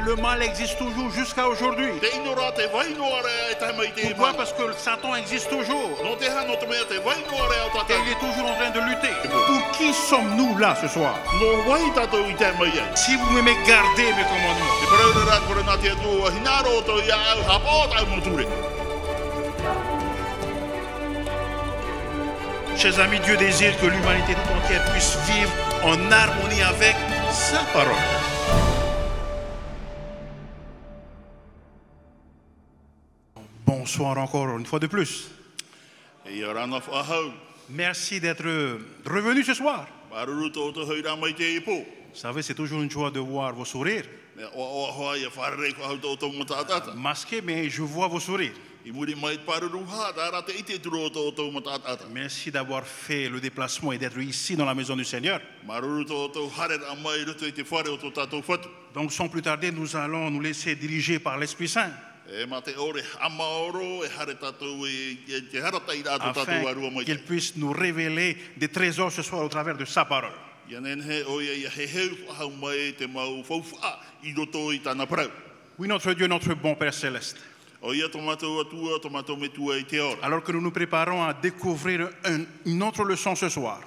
Mais le mal existe toujours jusqu'à aujourd'hui. Pourquoi? Parce que Satan existe toujours. Et il est toujours en train de lutter. Pour qui sommes-nous là ce soir? Si vous m'aimez, gardez mes commandements. Chers amis, Dieu désire que l'humanité tout entière puisse vivre en harmonie avec sa parole. Bonsoir encore une fois de plus. Merci d'être revenu ce soir. Vous savez, c'est toujours une joie de voir vos sourires. Masqués, mais je vois vos sourires. Merci d'avoir fait le déplacement et d'être ici dans la maison du Seigneur. Donc sans plus tarder, nous allons nous laisser diriger par l'Esprit Saint, afin qu'il puisse nous révéler des trésors ce soir au travers de sa parole. Oui, notre Dieu, notre bon Père Céleste. Alors que nous nous préparons à découvrir une autre leçon ce soir,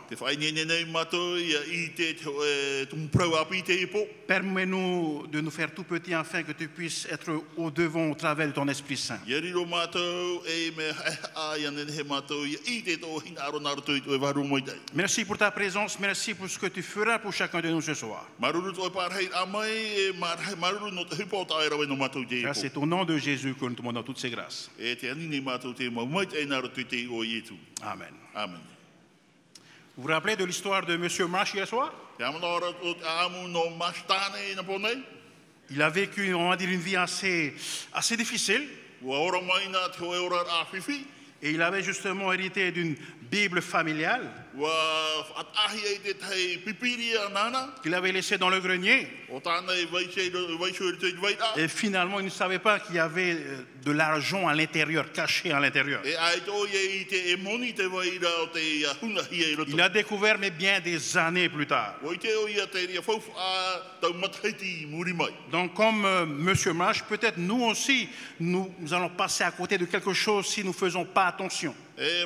permets-nous de nous faire tout petits afin que tu puisses être au devant au travers de ton Esprit Saint. Merci pour ta présence, merci pour ce que tu feras pour chacun de nous ce soir. Car c'est au nom de Jésus que nous te demandons toutes ces grâces. Amen. Amen. Vous vous rappelez de l'histoire de M. Marsh hier soir? Il a vécu, on va dire, une vie assez difficile. Et il avait justement hérité d'une Bible familiale qu'il avait laissée dans le grenier. Et finalement, il ne savait pas qu'il y avait de l'argent à l'intérieur, caché à l'intérieur. Il a découvert, mais bien des années plus tard. Donc, comme M. Marsh, peut-être nous aussi, nous allons passer à côté de quelque chose si nous ne faisons pas attention. Et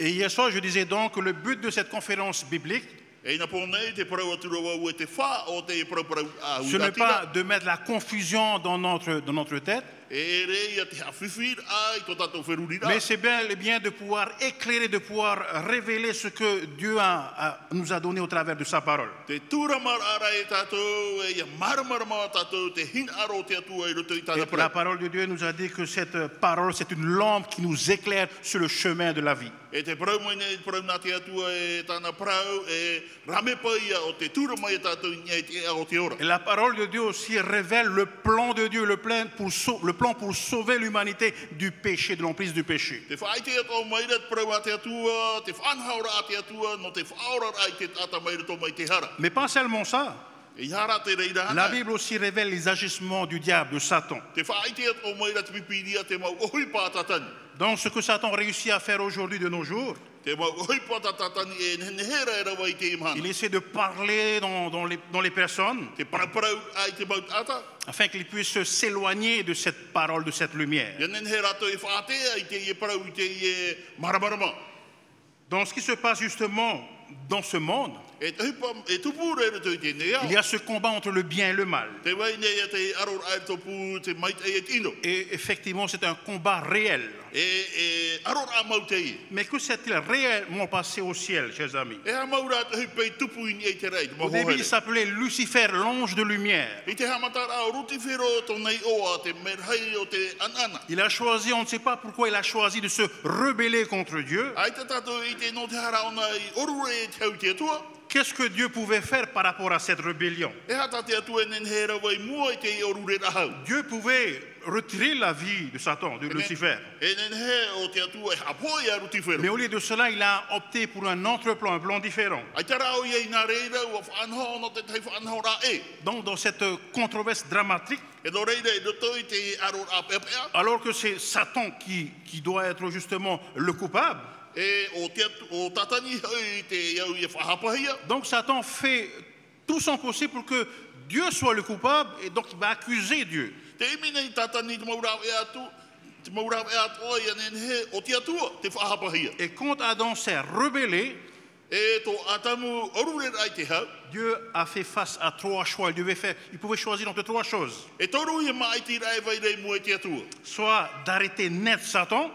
hier soir, je disais donc que le but de cette conférence biblique, ce n'est pas de mettre la confusion dans notre tête, mais c'est bien de pouvoir éclairer, de pouvoir révéler ce que Dieu nous a donné au travers de sa parole. Et la parole de Dieu nous a dit que cette parole, c'est une lampe qui nous éclaire sur le chemin de la vie. Et la parole de Dieu aussi révèle le plan de Dieu, le plan pour sauver l'humanité du péché, de l'emprise du péché. Mais pas seulement ça. La Bible aussi révèle les agissements du diable, de Satan. Donc ce que Satan réussit à faire aujourd'hui de nos jours, il essaie de parler dans les personnes afin qu'ils puissent s'éloigner de cette parole, de cette lumière. Donc ce qui se passe justement dans ce monde, il y a ce combat entre le bien et le mal. Et effectivement, c'est un combat réel. Mais que s'est-il réellement passé au ciel, chers amis? Au début, il s'appelait Lucifer, l'ange de lumière. Il a choisi, on ne sait pas pourquoi il a choisi de se rebeller contre Dieu. Qu'est-ce que Dieu pouvait faire par rapport à cette rébellion? Dieu pouvait retirer la vie de Satan, de Lucifer. Mais au lieu de cela, il a opté pour un autre plan, un plan différent. Donc dans cette controverse dramatique, alors que c'est Satan qui doit être justement le coupable, Donc Satan fait tout son possible pour que Dieu soit le coupable et donc il va accuser Dieu. Et quand Adam s'est rebellé, Dieu a fait face à 3 choix. Il pouvait choisir entre 3 choses. Soit d'arrêter net Satan,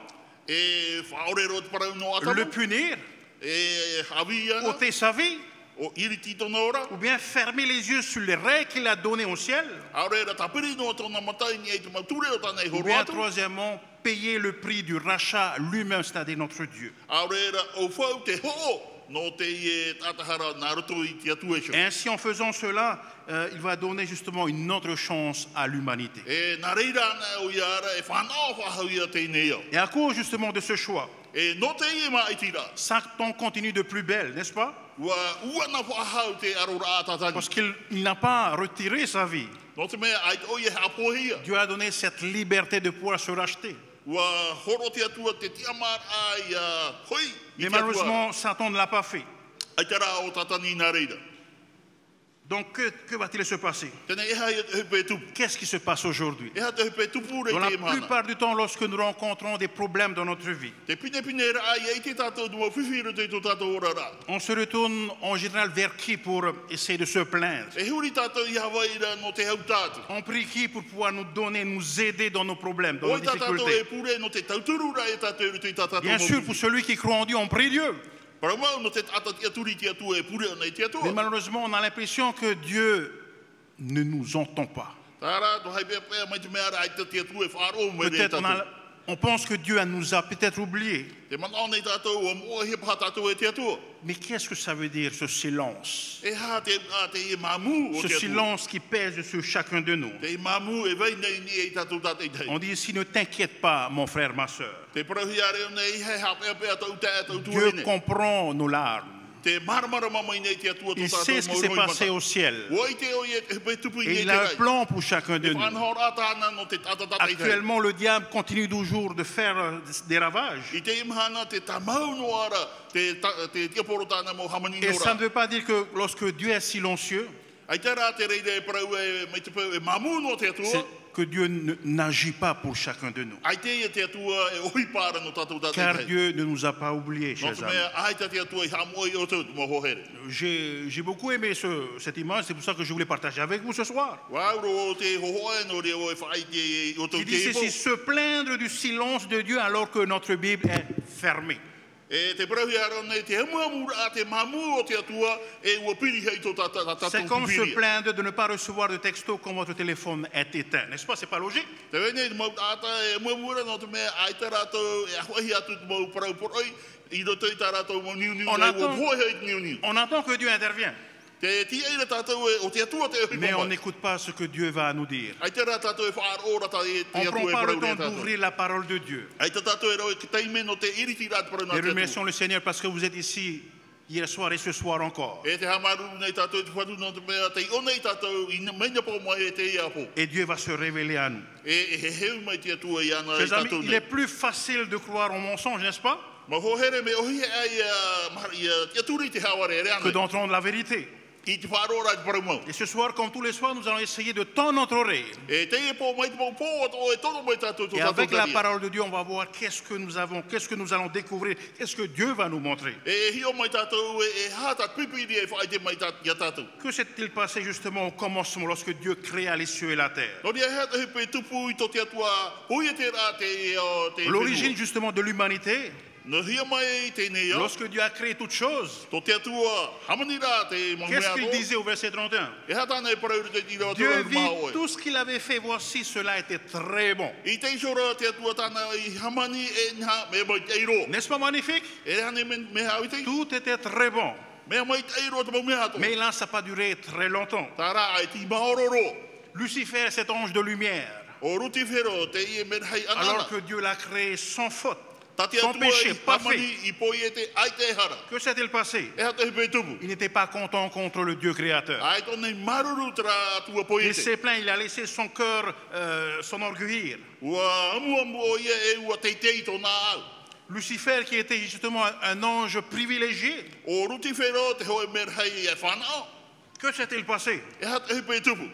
le punir, ôter sa vie, ou bien fermer les yeux sur les règles qu'il a données au ciel, ou bien troisièmement payer le prix du rachat lui-même, c'est-à-dire notre Dieu. Et ainsi, en faisant cela, il va donner justement une autre chance à l'humanité. Et à cause justement de ce choix, Satan continue de plus belle, n'est-ce pas? Parce qu'il n'a pas retiré sa vie. Dieu a donné cette liberté de pouvoir se racheter. Mais malheureusement, Satan ne l'a pas fait. Donc, que va-t-il se passer? Qu'est-ce qui se passe aujourd'hui? Dans la plupart du temps, lorsque nous rencontrons des problèmes dans notre vie, on se retourne en général vers qui pour essayer de se plaindre? On prie qui pour pouvoir nous donner, nous aider dans nos problèmes, dans nos difficultés? Bien sûr, pour celui qui croit en Dieu, on prie Dieu. Mais malheureusement, on a l'impression que Dieu ne nous entend pas. Peut-être on pense que Dieu nous a peut-être oubliés. Mais qu'est-ce que ça veut dire, ce silence? Ce silence qui pèse sur chacun de nous. On dit ici, ne t'inquiète pas, mon frère, ma soeur. Dieu comprend nos larmes. Il sait ce qui s'est passé au ciel. Et il a un plan pour chacun de nous. Actuellement, le diable continue toujours de faire des ravages. Et ça ne veut pas dire que lorsque Dieu est silencieux, que Dieu n'agit pas pour chacun de nous. Car Dieu ne nous a pas oubliés, chers amis. J'ai beaucoup aimé cette image, c'est pour ça que je voulais partager avec vous ce soir. Il dit ceci, se plaindre du silence de Dieu alors que notre Bible est fermée. C'est comme se plaindre de ne pas recevoir de texto quand votre téléphone est éteint. N'est-ce pas? C'est pas logique? On entend que Dieu intervient. Mais on n'écoute pas ce que Dieu va nous dire. On ne prend pas le temps d'ouvrir la parole de Dieu. Et remercions le Seigneur parce que vous êtes ici hier soir et ce soir encore. Et Dieu va se révéler à nous. Chers amis, il est plus facile de croire au mensonge, n'est-ce pas? Que d'entendre la vérité. Et ce soir, comme tous les soirs, nous allons essayer de tendre notre oreille. Et avec la parole de Dieu, on va voir qu'est-ce que nous avons, qu'est-ce que nous allons découvrir, qu'est-ce que Dieu va nous montrer. Que s'est-il passé justement au commencement lorsque Dieu créa les cieux et la terre? L'origine justement de l'humanité. Lorsque Dieu a créé toutes choses, qu'est-ce qu'il disait au verset 31? Dieu vit tout ce qu'il avait fait, voici cela était très bon. N'est-ce pas magnifique? Tout était très bon. Mais là, ça n'a pas duré très longtemps. Lucifer, cet ange de lumière, alors que Dieu l'a créé sans faute, sans péché, parfait. Que s'est-il passé? Il n'était pas content contre le Dieu créateur. Il s'est plaint, il a laissé son cœur s'enorgueillir. Lucifer qui était justement un ange privilégié, O Rutifero te hoe merhai e whanao. que s'est-il passé? E hat e pe tupu.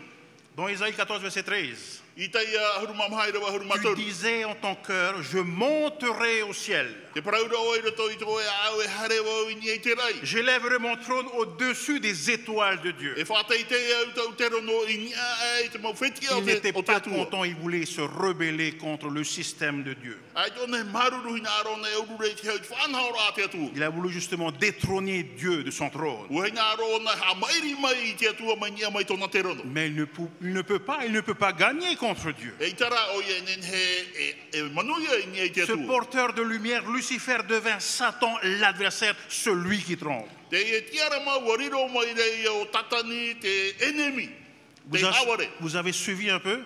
Dans Isaïe 14, verset 13, I tai ahurumamhai rawa tu ahurumatoru. disais en ton cœur, je monterai au ciel. Te praura o ira toi to e au e hare o i ni te rai. J'élèverai mon trône au-dessus des étoiles de Dieu. E whātai te au tau te rono i ni ai te mau wheti Il o n'était te pas atua. content, il voulait se rebeller contre le système de Dieu. Ai tōne maruru hina arona e urure te hau te whanhaora a te atua. Il a voulu justement détrôner Dieu de son trône. Ua hina arona ha mairi mai i te atua mai nia mai tōna te rono. Mais il ne peut pas gagner contre Dieu. E i tara o ie nen he e manuia i ni te Ce atua. porteur de lumière, Lucifer, devint Satan, l'adversaire, celui qui trompe. Te e tiara ma wariro mai rei o tatani te enemy. Te aware. Vous avez suivi un peu?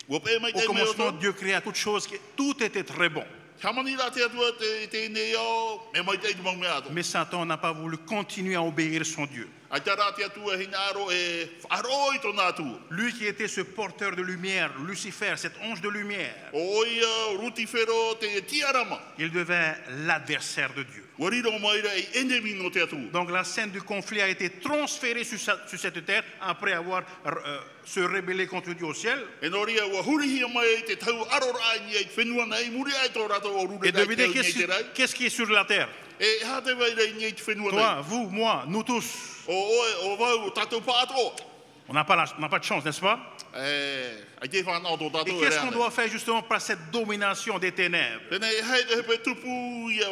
Ua pe mai Au te meo commencement, tō. Dieu créa toutes choses, tout était très bon. Hamani la te atua te ne o me mai te i mau mea tō. Mais Satan n'a pas voulu continuer à obéir son Dieu. Ai tara te atua hina aro e wharoi tōna atua. Lui qui était ce porteur de lumière, Lucifer, cet ange de lumière, O ia Rutifero te tiarama. il devint l'adversaire de Dieu. Wariro mai rei enemy no te atua. Donc la scène du conflit a été transférée sur cette terre après avoir se rébellé contre Dieu au ciel. E noria ua hurihia mai te tau arora ni ai whenua nei muri ai tō rato o rure Et rai devinez tau nei te rai. qu'est-ce qui est sur la terre? E ha te vai rei ni ai te whenua nei. Toi, vous, moi, nous tous. O oe o vau o tatou pātoa. On n'a pas de chance, n'est-ce pas? Ai te whanau tō Et tatou e qu'est-ce qu'on reane. doit faire justement par cette domination des ténèbres? Tēnei hei te hepe tupu ia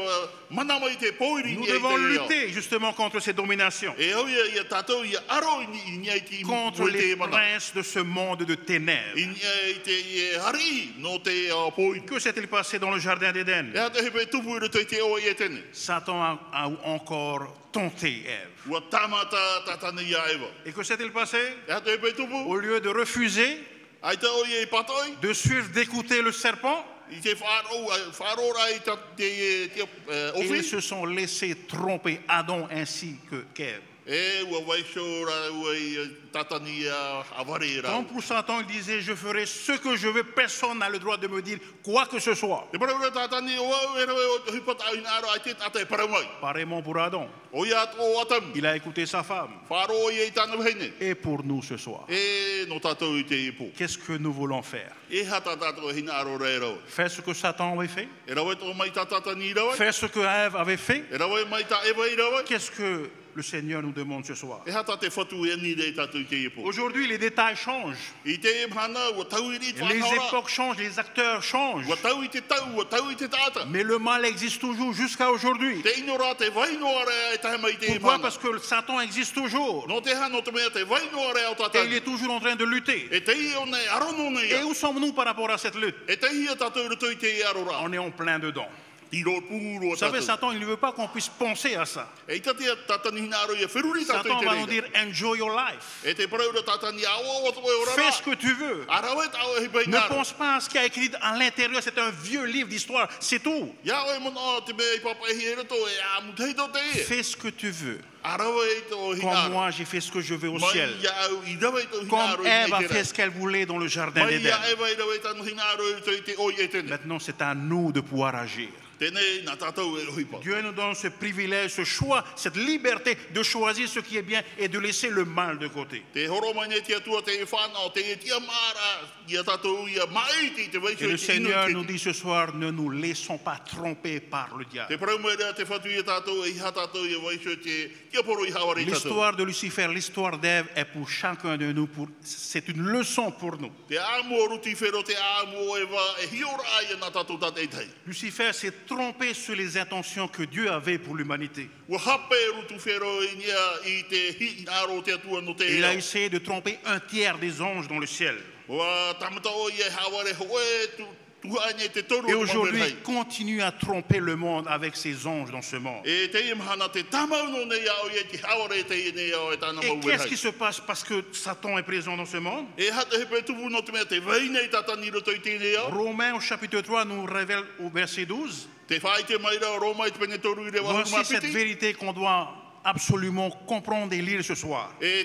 mana mai te poiri Nous ni ai devons te reo. lutter justement contre ces dominations, E au ia tatou ia aro ni ai te contre mo les te mana. princes de ce monde de ténèbres. I ai te ie hari no te poiri. Que s'est-il passé dans le jardin d'Éden? E ha te hepe tupu i te o i e tene. Satan a encore tenté Ève. Ua tamata tatani ia ewa. Et que s'est-il passé? E ha te hepe tupu. Au lieu de refuser Ai te o i patoi. de suivre, d'écouter le serpent, I te whaarora i te ils ofi. se sont laissés tromper, Adam ainsi qu'Ève. E ua waisora ua i tatani a awari Quand rau. pour Satan, il disait, je ferai ce que je veux, personne n'a le droit de me dire quoi que ce soit. E paraura tatani o au e rawe o hipata au ina aro ai te tata e paramai. Pareillement pour Adam, O ia o atam. il a écouté sa femme. Wharo i e tana vheine. Et pour nous ce soir, E no tatou i te ipo. qu'est-ce que nous voulons faire? E hata tatou e hina aro rei rau. Faire ce que Satan avait fait? E rawe tō mai ta tatani rawe. Faire ce que Ève avait fait? E rawe mai ta ewa i rawe. Qu'est-ce que le Seigneur nous demande ce soir? E hata te whatu e ni rei tatou i te ipo. Aujourd'hui, les détails changent. I te e mhana ua tau i ri Les whanaora. époques changent, les acteurs changent. Ua tau i te tau, ua tau i te tata. Mais le mal existe toujours jusqu'à aujourd'hui. Te inora te vainoare e tahe mai te Pourquoi? mana. Parce que Satan existe toujours. No te hano te mea te vainoare au Et il tatani. est toujours en train de lutter. E te i o nei arono nei Et a. où sommes-nous par rapport à cette lutte? E te hi a tatou ruto i te i arora. On est en plein dedans. I ro pūro Vous savez, tatou. Satan, il ne veut pas qu'on puisse penser à ça. E i tati a tatani hina aro i a whiruri tatou i Satan te va nous reira. dire, enjoy your life. E te paraura tatani a o o o Fais rara. ce que tu veux. A rawe tau e hipai Ne nara. pense pas à ce qu'il y a écrit à l'intérieur. C'est un vieux livre d'histoire. C'est tout. Ia oe mana te mea i papa e hi reto e a muteito te e. Fais ce que tu veux. A rawe e to hina Comme aro. moi, j'ai fait ce que je veux au Mai ciel. ia au i rawe to hina Comme aro i Ève a nei te fait rei. ce qu'elle voulait dans le jardin Mai d'Éden. ia ewa i rawe tanu hina aro i to i te oi e tene. Maintenant, c'est à nous de pouvoir agir. Tēnei nā tātou e rohipa. Dieu nous donne ce privilège, ce choix, cette liberté de choisir ce qui est bien et de laisser le mal de côté. Te horo mai nei tia tua te e whanau, te e tia mara, ia tātou ia maiti te Et weisho le e te Seigneur inu nous te. dit ce soir, ne nous laissons pas tromper par le Te diable. paraumai rea te whatu ia tātou, e iha tātou ia weisho te tia poro i hawari tātou. L'histoire de Lucifer, l'histoire d'Ève est pour chacun de nous. C'est une leçon pour nous. Te āmua ruti whero, te āmua e wā, e hiora ai nā tātou tā te tei. Lucifer s'est trompé sur les intentions que Dieu avait pour l'humanité. Ua hape rutu whero i nia i te hi aro te atua no te Il a eo. essayé de tromper un tiers des anges dans le ciel. Ua tamata o i e haware hoe tuhaine te toru Et i aujourd'hui, mamerhei. il continue à tromper le monde avec ses anges dans ce monde. E te imhana te tamau no nei au i e te haware te i nei au e tāna Et mau qu'est-ce qui werhei. se passe parce que Satan est présent dans ce monde? E hata hepe tupu no te mea te veinei tatani roto i tēnei au. Romains au chapitre 3 nous révèle au verset 12. Te whai te maira o Roma i te pene toru i rewa Voici cette hurumapiti. vérité qu'on doit absolument comprendre et lire ce soir. Ce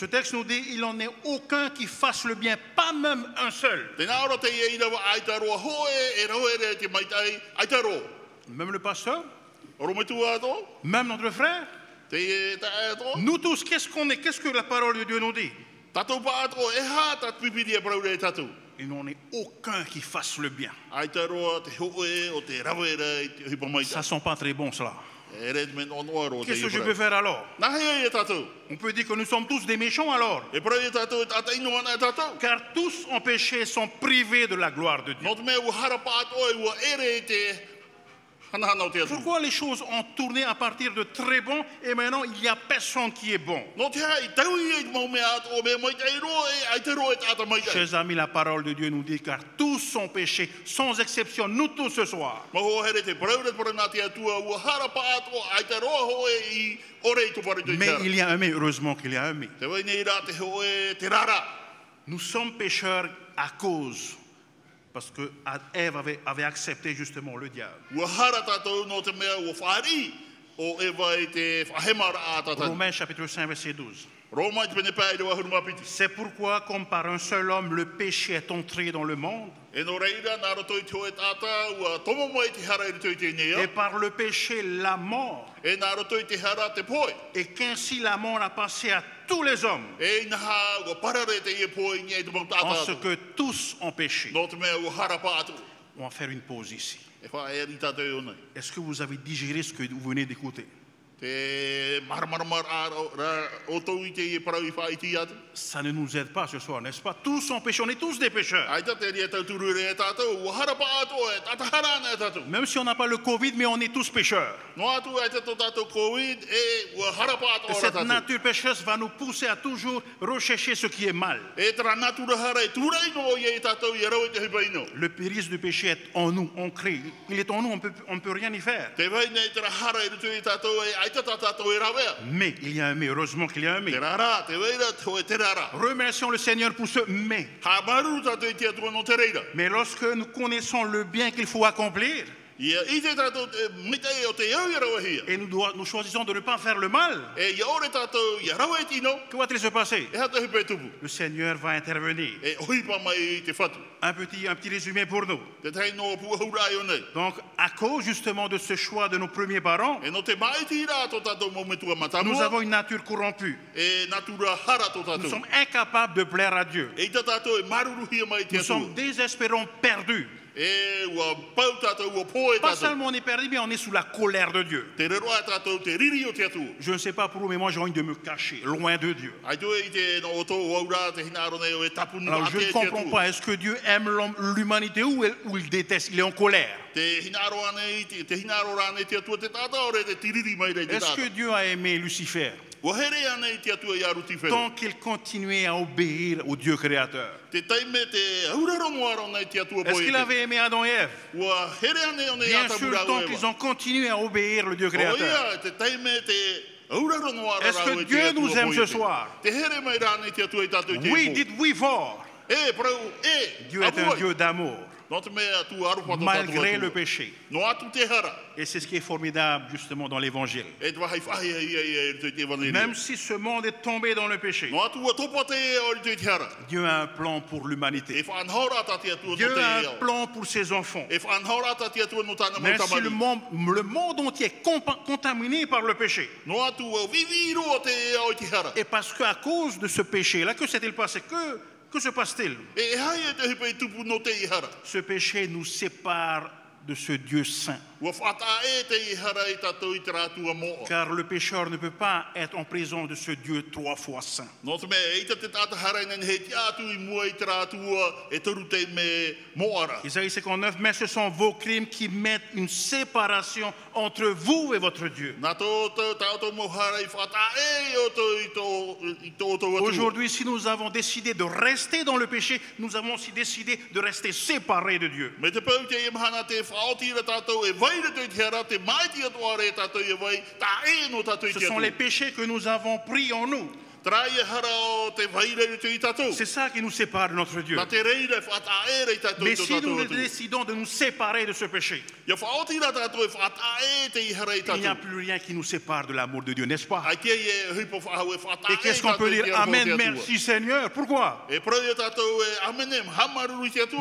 texte nous dit il n'en est aucun qui fasse le bien, pas même un seul. Même le pasteur, même notre frère, nous tous, qu'est-ce qu'on est? Qu'est-ce que la parole de Dieu nous dit? Il n'en est aucun qui fasse le bien. Ça ne sent pas très bon cela. Qu'est-ce que je peux faire alors? On peut dire que nous sommes tous des méchants alors. Car tous en péché sont privés de la gloire de Dieu. Pourquoi les choses ont tourné à partir de très bon et maintenant il n'y a personne qui est bon? Chers amis, la parole de Dieu nous dit car tous sont péchés, sans exception, nous tous ce soir. Mais il y a un mais, heureusement qu'il y a un mais. Nous sommes pécheurs à cause. Parce que Ève avait accepté justement le diable. Romains chapitre 5 verset 12. C'est pourquoi comme par un seul homme le péché est entré dans le monde. Et par le péché la mort. Et qu'ainsi la mort a passé à tous les hommes. En ce que tous ont péché. On va faire une pause ici. Est-ce que vous avez digéré ce que vous venez d'écouter? Ça ne nous aide pas ce soir, n'est-ce pas? Tous sont pécheurs, on est tous des pécheurs. Même si on n'a pas le Covid, mais on est tous pécheurs. Et cette nature pécheresse va nous pousser à toujours rechercher ce qui est mal. Le péril du péché est en nous, ancré. Il est en nous, on ne peut rien y faire. Mais il y a un mais, heureusement qu'il y a un mais. Remercions le Seigneur pour ce mais. Mais lorsque nous connaissons le bien qu'il faut accomplir, et nous choisissons de ne pas faire le mal, que va-t-il se passer? Le Seigneur va intervenir. Un petit résumé pour nous. Donc, à cause justement de ce choix de nos premiers parents, nous avons une nature corrompue. Nous sommes incapables de plaire à Dieu. Nous sommes désespérants, perdus. Pas seulement on est perdu, mais on est sous la colère de Dieu. Je ne sais pas pour vous, mais moi j'ai envie de me cacher loin de Dieu. Alors je ne comprends pas, est-ce que Dieu aime l'humanité ou il déteste? Il est en colère. Est-ce que Dieu a aimé Lucifer? Tant qu'il continuait à obéir au Dieu créateur. Est-ce qu'il avait aimé Adam et Ève? Bien sûr, tant qu'ils ont continué à obéir le Dieu créateur. Est-ce que Dieu nous aime ce soir? Oui, dites oui fort. Dieu est un Dieu d'amour. Malgré le péché. Et c'est ce qui est formidable justement dans l'évangile. Même si ce monde est tombé dans le péché, Dieu a un plan pour l'humanité. Dieu a un plan pour ses enfants. Même si le monde entier est contaminé par le péché. Et parce qu'à cause de ce péché-là, que s'est-il passé? Que se passe-t-il? Ce péché nous sépare de ce Dieu saint. Car le pécheur ne peut pas être en présence de ce Dieu 3 fois saint. Isaïe 59, mais ce sont vos crimes qui mettent une séparation entre vous et votre Dieu. Aujourd'hui, si nous avons décidé de rester dans le péché, nous avons aussi décidé de rester séparés de Dieu. Ce sont les péchés que nous avons pris en nous. C'est ça qui nous sépare de notre Dieu. Mais si nous décidons de nous séparer de ce péché, il n'y a plus rien qui nous sépare de l'amour de Dieu, n'est-ce pas? Et qu'est-ce qu'on peut dire? Amen, merci Seigneur. Pourquoi?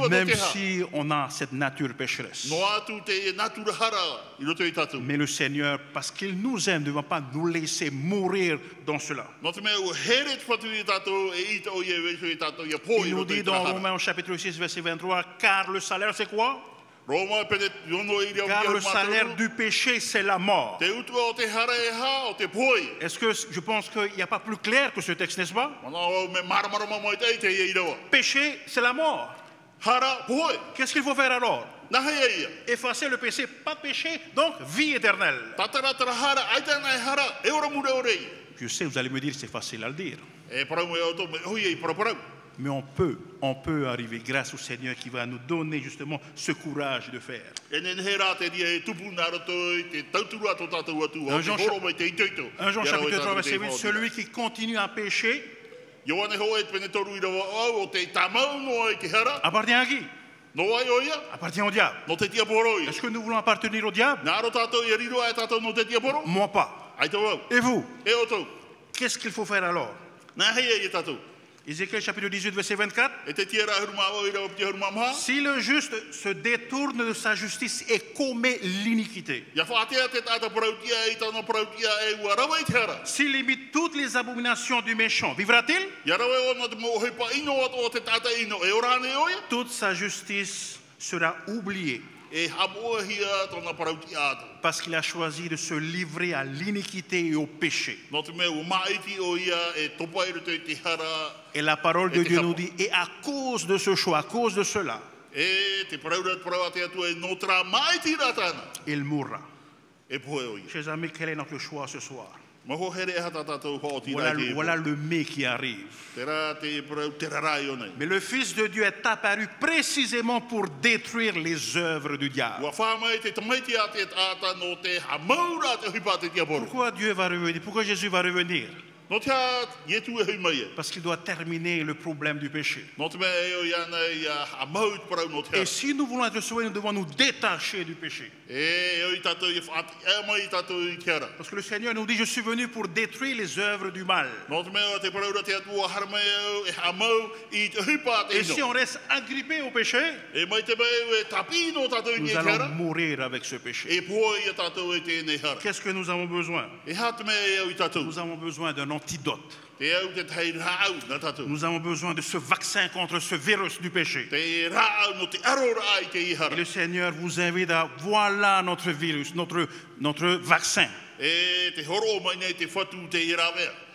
Même si on a cette nature pécheresse. Mais le Seigneur, parce qu'il nous aime, ne va pas nous laisser mourir dans cela. Il nous dit dans Romains chapitre 6, verset 23, car le salaire c'est quoi? Car le salaire du péché c'est la mort. Est-ce que je pense qu'il n'y a pas plus clair que ce texte, n'est-ce pas? Péché c'est la mort. Qu'est-ce qu'il faut faire alors? Effacer le péché, pas de péché, donc vie éternelle. Je sais, vous allez me dire, c'est facile à le dire. Mais on peut arriver grâce au Seigneur qui va nous donner justement ce courage de faire. Un Jean chapitre 3, verset 8, celui qui continue à pécher appartient à qui? Appartient au diable. Est-ce que nous voulons appartenir au diable? Moi pas. Et vous? Qu'est-ce qu'il faut faire alors? Ézéchiel chapitre 18, verset 24. Si le juste se détourne de sa justice et commet l'iniquité, s'il imite toutes les abominations du méchant, vivra-t-il? Toute sa justice sera oubliée. Parce qu'il a choisi de se livrer à l'iniquité et au péché. Et la parole de Dieu nous dit, et à cause de ce choix, à cause de cela, il mourra. Chers amis, quel est notre choix ce soir? Voilà le mais qui arrive. Mais le Fils de Dieu est apparu précisément pour détruire les œuvres du diable. Pourquoi Dieu va revenir? Pourquoi Jésus va revenir? Parce qu'il doit terminer le problème du péché. Et si nous voulons être sauvés, nous devons nous détacher du péché. Parce que le Seigneur nous dit, je suis venu pour détruire les œuvres du mal. Et si on reste agrippé au péché, nous allons mourir avec ce péché. Qu'est-ce que nous avons besoin? Nous avons besoin d'un antidote. Nous avons besoin de ce vaccin contre ce virus du péché. Et le Seigneur vous invite à voilà notre virus, notre vaccin.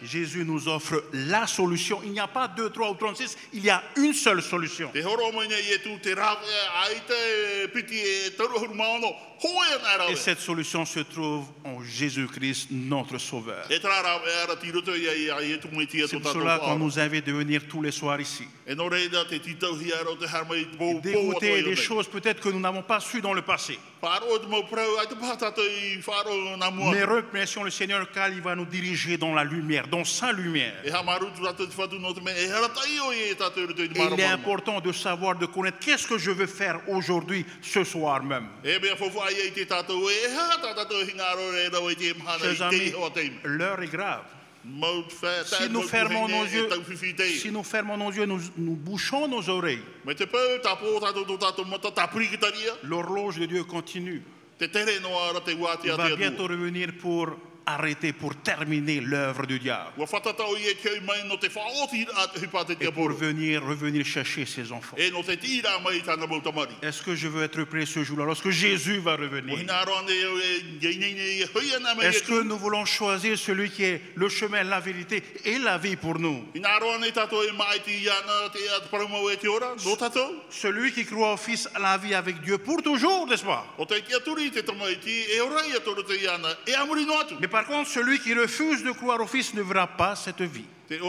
Jésus nous offre la solution. Il n'y a pas 2, 3 ou 36, il y a une seule solution. Et cette solution se trouve en Jésus-Christ, notre Sauveur. C'est pour cela qu'on nous invite de venir tous les soirs ici. D'écouter des choses peut-être que nous n'avons pas su dans le passé. Mais remercions le Seigneur car il va nous diriger dans la lumière, dans sa lumière. Et il est important de savoir, de connaître qu'est-ce que je veux faire aujourd'hui, ce soir même. Chers amis, l'heure est grave. Si nous fermons nos yeux, nous bouchons nos oreilles. L'horloge de Dieu continue. Il va bientôt revenir pour arrêter, pour terminer l'œuvre du diable. Et pour revenir chercher ses enfants. Est-ce que je veux être prêt ce jour-là, lorsque Jésus va revenir? Est-ce que nous voulons choisir celui qui est le chemin, la vérité et la vie pour nous? Celui qui croit au Fils à la vie avec Dieu pour toujours, n'est-ce pas? Mais par contre, celui qui refuse de croire au Fils ne verra pas cette vie. Mais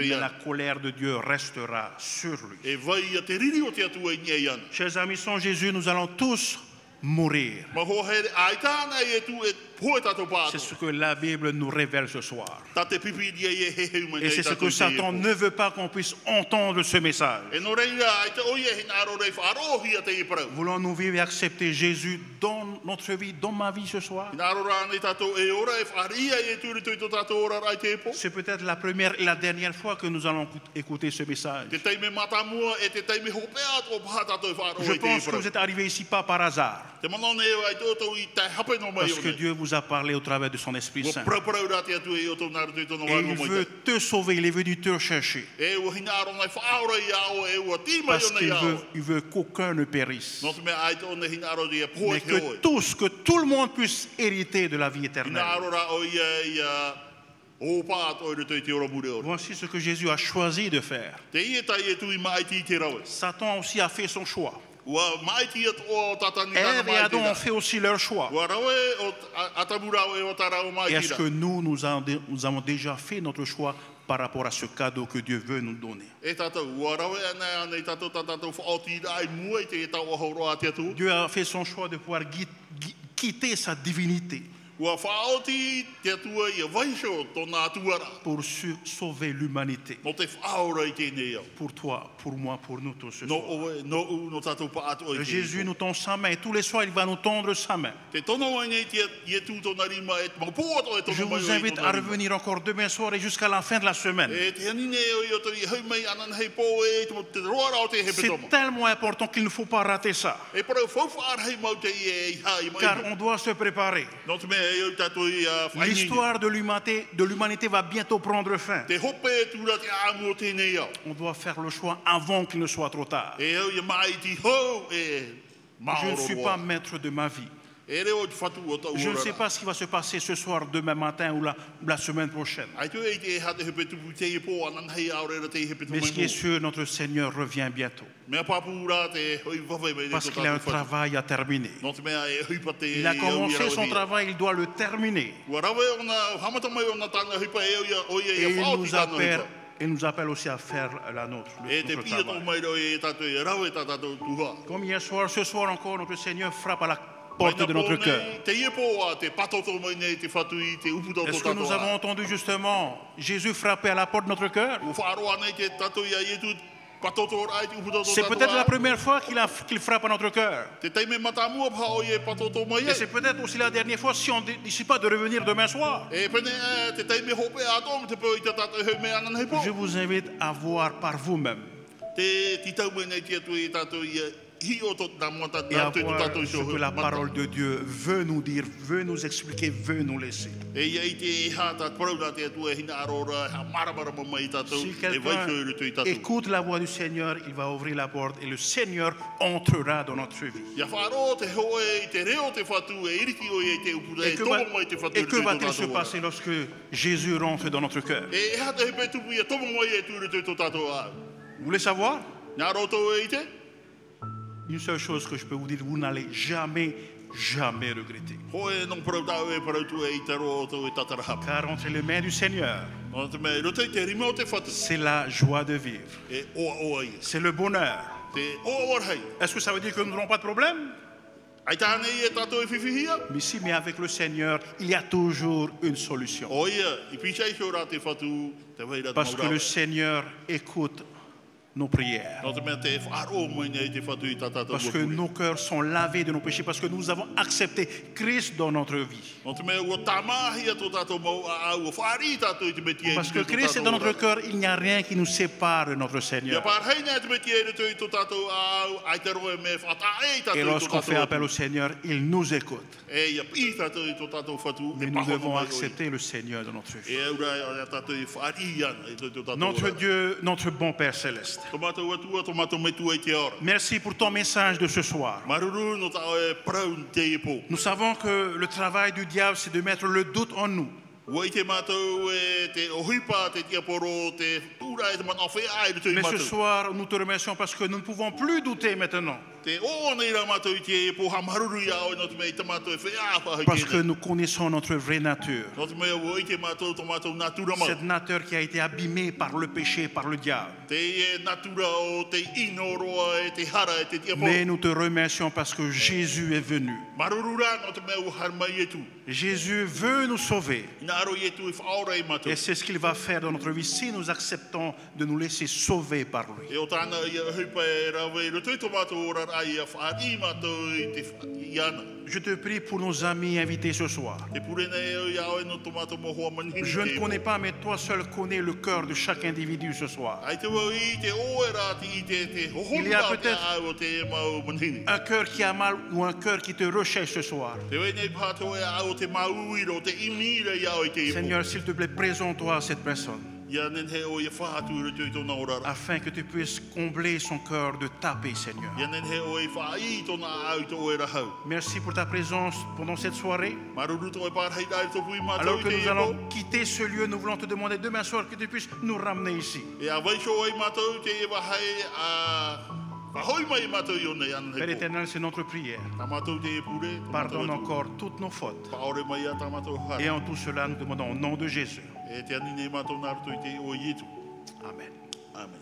la colère de Dieu restera sur lui. Chers amis, sans Jésus, nous allons tous mourir. C'est ce que la Bible nous révèle ce soir. Et c'est ce que Satan ne veut pas qu'on puisse entendre ce message. Voulons-nous vivre et accepter Jésus dans notre vie, dans ma vie ce soir? C'est peut-être la première et la dernière fois que nous allons écouter ce message. Je pense que vous êtes arrivés ici pas par hasard. Parce que Dieu vous a parlé au travers de son Esprit Saint. Et il veut te sauver, il est venu te chercher. Parce qu'il veut qu'aucun ne périsse. Mais que tous, que tout le monde puisse hériter de la vie éternelle. Voici ce que Jésus a choisi de faire. Satan aussi a fait son choix. Ève et Adam ont fait aussi leur choix. Et est-ce que nous avons déjà fait notre choix par rapport à ce cadeau que Dieu veut nous donner? Dieu a fait son choix de pouvoir quitter sa divinité pour sauver l'humanité. Pour toi, pour moi, pour nous tous ce soir. Jésus nous tend sa main et tous les soirs il va nous tendre sa main. Je vous invite à revenir encore demain soir et jusqu'à la fin de la semaine. C'est tellement important qu'il ne faut pas rater ça. Car on doit se préparer. L'histoire de l'humanité va bientôt prendre fin. On doit faire le choix avant qu'il ne soit trop tard. Je ne suis pas maître de ma vie. Je ne sais pas ce qui va se passer ce soir, demain matin ou la semaine prochaine. Mais ce qui est sûr, notre Seigneur revient bientôt. Parce qu'il a un travail à terminer. Il a commencé son travail, il doit le terminer. Et il nous appelle aussi à faire la nôtre, notre travail. Comme hier soir, ce soir encore, notre Seigneur frappe à la porte de notre cœur. Est-ce que nous avons entendu justement Jésus frapper à la porte de notre cœur? C'est peut-être la première fois qu'il frappe à notre cœur. Et c'est peut-être aussi la dernière fois si on ne décide pas de revenir demain soir. Je vous invite à voir par vous-même. Et à voir ce que la parole de Dieu veut nous dire, veut nous expliquer, veut nous laisser. Si quelqu'un écoute la voix du Seigneur, il va ouvrir la porte et le Seigneur entrera dans notre vie. Et que va-t-il se passer lorsque Jésus rentre dans notre cœur? Vous voulez savoir? Une seule chose que je peux vous dire, vous n'allez jamais regretter. Car entre les mains du Seigneur, c'est la joie de vivre. C'est le bonheur. Est-ce que ça veut dire que nous n'aurons pas de problème? Mais si, mais avec le Seigneur, il y a toujours une solution. Parce que le Seigneur écoute nos prières. Parce que nos cœurs sont lavés de nos péchés, parce que nous avons accepté Christ dans notre vie. Parce que Christ est dans notre cœur, il n'y a rien qui nous sépare de notre Seigneur. Et lorsqu'on fait appel au Seigneur, il nous écoute. Mais nous devons accepter le Seigneur dans notre vie. Notre Dieu, notre bon Père Céleste, merci pour ton message de ce soir. Nous savons que le travail du diable, c'est de mettre le doute en nous. Mais ce soir, nous te remercions parce que nous ne pouvons plus douter maintenant. Parce que nous connaissons notre vraie nature. Cette nature qui a été abîmée par le péché, par le diable. Mais nous te remercions parce que Jésus est venu. Jésus veut nous sauver. Et c'est ce qu'il va faire dans notre vie si nous acceptons de nous laisser sauver par lui. Je te prie pour nos amis invités ce soir. Je ne connais pas, mais toi seul connais le cœur de chaque individu ce soir. Il y a peut-être un cœur qui a mal ou un cœur qui te recherche ce soir. Seigneur, s'il te plaît, présente-toi à cette personne. Afin que tu puisses combler son cœur de ta paix, Seigneur. Merci pour ta présence pendant cette soirée. Alors que nous allons quitter ce lieu, nous voulons te demander demain soir que tu puisses nous ramener ici. Père éternel, c'est notre prière. Pardonne encore toutes nos fautes. Et en tout cela, nous demandons au nom de Jésus. Amen. Amen.